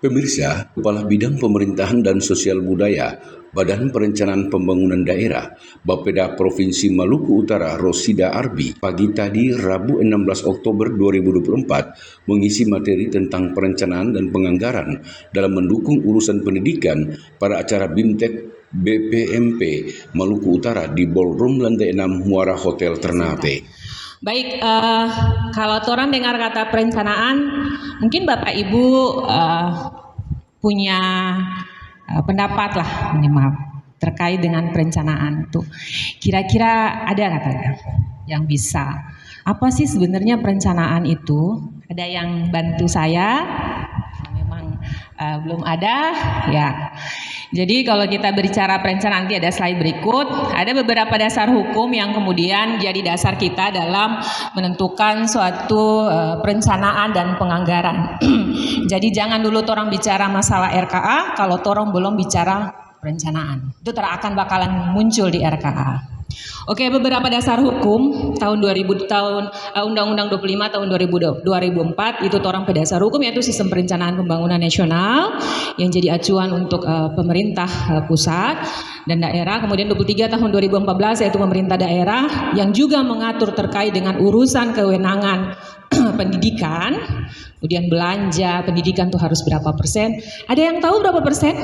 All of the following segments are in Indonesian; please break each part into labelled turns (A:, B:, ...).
A: Pemirsa, Kepala Bidang Pemerintahan dan Sosial Budaya, Badan Perencanaan Pembangunan Daerah, Bapeda Provinsi Maluku Utara, Rosida Arbi, pagi tadi Rabu 16 Oktober 2024 mengisi materi tentang perencanaan dan penganggaran dalam mendukung urusan pendidikan pada acara BIMTEK BPMP Maluku Utara di Ballroom lantai 6 Muara Hotel Ternate.
B: Baik, kalau orang dengar kata perencanaan, mungkin Bapak Ibu punya pendapat lah minimal terkait dengan perencanaan itu. Kira-kira ada katanya yang bisa. Apa sih sebenarnya perencanaan itu? Ada yang bantu saya? Memang belum ada, ya. Jadi kalau kita berbicara perencanaan, nanti ada slide berikut, ada beberapa dasar hukum yang kemudian jadi dasar kita dalam menentukan suatu perencanaan dan penganggaran. Jadi jangan dulu orang bicara masalah RKA kalau orang belum bicara perencanaan. Itu akan bakalan muncul di RKA. Oke, beberapa dasar hukum tahun 2000 Undang-Undang 25 tahun 2004 itu orang dasar hukum, yaitu Sistem Perencanaan Pembangunan Nasional yang jadi acuan untuk pemerintah pusat dan daerah. Kemudian 23 tahun 2014 yaitu pemerintah daerah yang juga mengatur terkait dengan urusan kewenangan pendidikan. Kemudian belanja pendidikan tuh harus berapa persen? Ada yang tahu berapa persen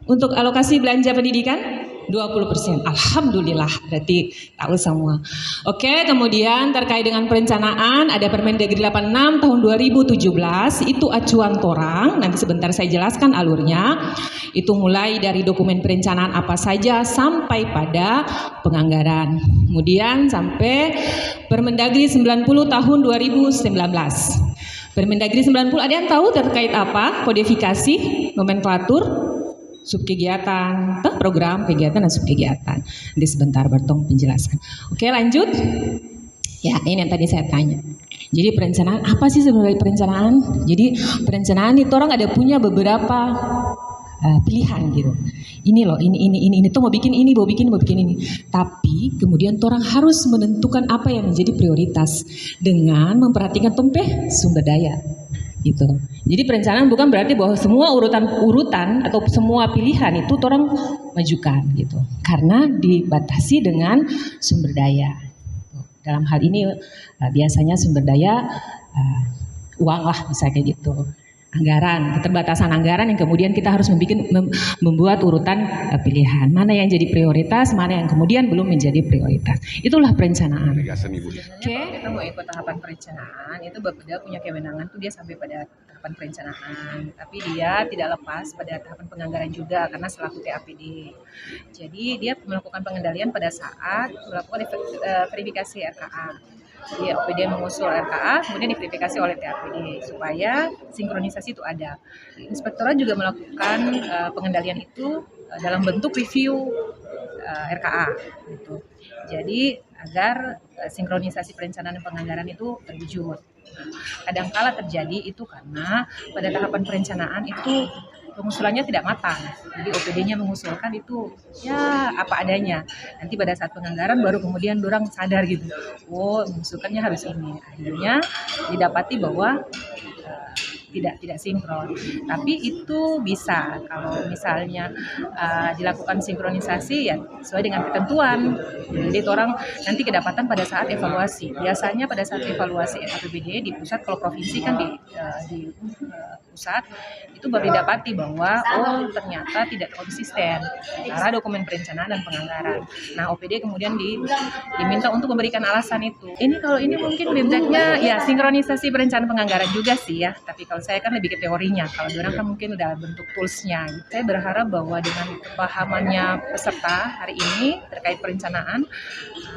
B: untuk alokasi belanja pendidikan? 20%. Alhamdulillah, berarti tahu semua. Oke, kemudian terkait dengan perencanaan ada Permendagri 86 tahun 2017, itu acuan torang, nanti sebentar saya jelaskan alurnya. Itu mulai dari dokumen perencanaan apa saja sampai pada penganggaran. Kemudian sampai Permendagri 90 tahun 2019. Permendagri 90 ada yang tahu terkait apa? Kodifikasi, nomenklatur, subkegiatan, program, kegiatan, dan subkegiatan. Nanti sebentar bertong penjelasan. Oke, lanjut. Ya, ini yang tadi saya tanya. Jadi perencanaan, apa sih sebenarnya perencanaan? Jadi perencanaan itu orang ada punya beberapa pilihan gitu. Ini loh, ini tuh mau bikin ini. Tapi kemudian orang harus menentukan apa yang menjadi prioritas dengan memperhatikan sumber daya. Gitu. Jadi perencanaan bukan berarti bahwa semua urutan atau semua pilihan itu orang majukan gitu. Karena dibatasi dengan sumber daya. Dalam hal ini biasanya sumber daya uang lah bisa kayak gitu. Anggaran, keterbatasan anggaran yang kemudian kita harus membuat urutan pilihan. Mana yang jadi prioritas, mana yang kemudian belum menjadi prioritas. Itulah perencanaan.
C: Oke. Kita mau ikut tahapan perencanaan, itu Bapeda punya kewenangan tuh dia sampai pada tahapan perencanaan. Tapi dia tidak lepas pada tahapan penganggaran juga karena selaku TAPD. Jadi dia melakukan pengendalian pada saat melakukan verifikasi RKA. Jadi OPD mengusul RKA, kemudian diverifikasi oleh TAPD supaya sinkronisasi itu ada. Inspektorat juga melakukan pengendalian itu dalam bentuk review RKA. Gitu. Jadi agar sinkronisasi perencanaan dan penganggaran itu terwujud. Kadangkala terjadi itu karena pada tahapan perencanaan itu pengusulannya tidak matang. Jadi OPD-nya mengusulkan itu ya apa adanya. Nanti pada saat penganggaran baru kemudian dorang sadar gitu. Oh, mengusulkannya harus ini. Akhirnya didapati bahwa tidak sinkron. Tapi itu bisa kalau misalnya dilakukan sinkronisasi ya sesuai dengan ketentuan. Jadi orang nanti kedapatan pada saat evaluasi. Biasanya pada saat evaluasi APBD di pusat, kalau provinsi kan di pusat itu baru didapati bahwa oh ternyata tidak konsisten antara dokumen perencanaan dan penganggaran. Nah, OPD kemudian diminta untuk memberikan alasan itu. Ini kalau ini mungkin BIMTEK-nya ya sinkronisasi perencanaan penganggaran juga sih ya. Tapi kalau saya kan lebih ke teorinya. Kalau orang kan mungkin udah bentuk toolsnya. Saya berharap bahwa dengan kepahamannya peserta hari ini terkait perencanaan,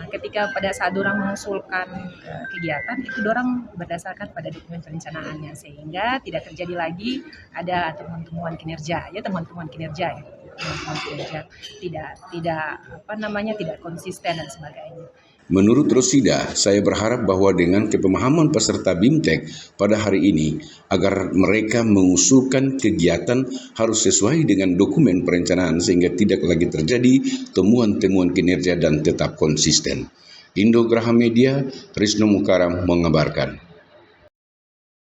C: ketika pada saat orang mengusulkan kegiatan itu orang berdasarkan pada dokumen perencanaannya sehingga tidak terjadi lagi ada temuan-temuan kinerja ya temuan-temuan kinerja tidak konsisten dan sebagainya.
A: Menurut Rosida, saya berharap bahwa dengan kepemahaman peserta BIMTEK pada hari ini, agar mereka mengusulkan kegiatan harus sesuai dengan dokumen perencanaan sehingga tidak lagi terjadi temuan-temuan kinerja dan tetap konsisten. Indo Graha Media, Risno Mukaram mengabarkan.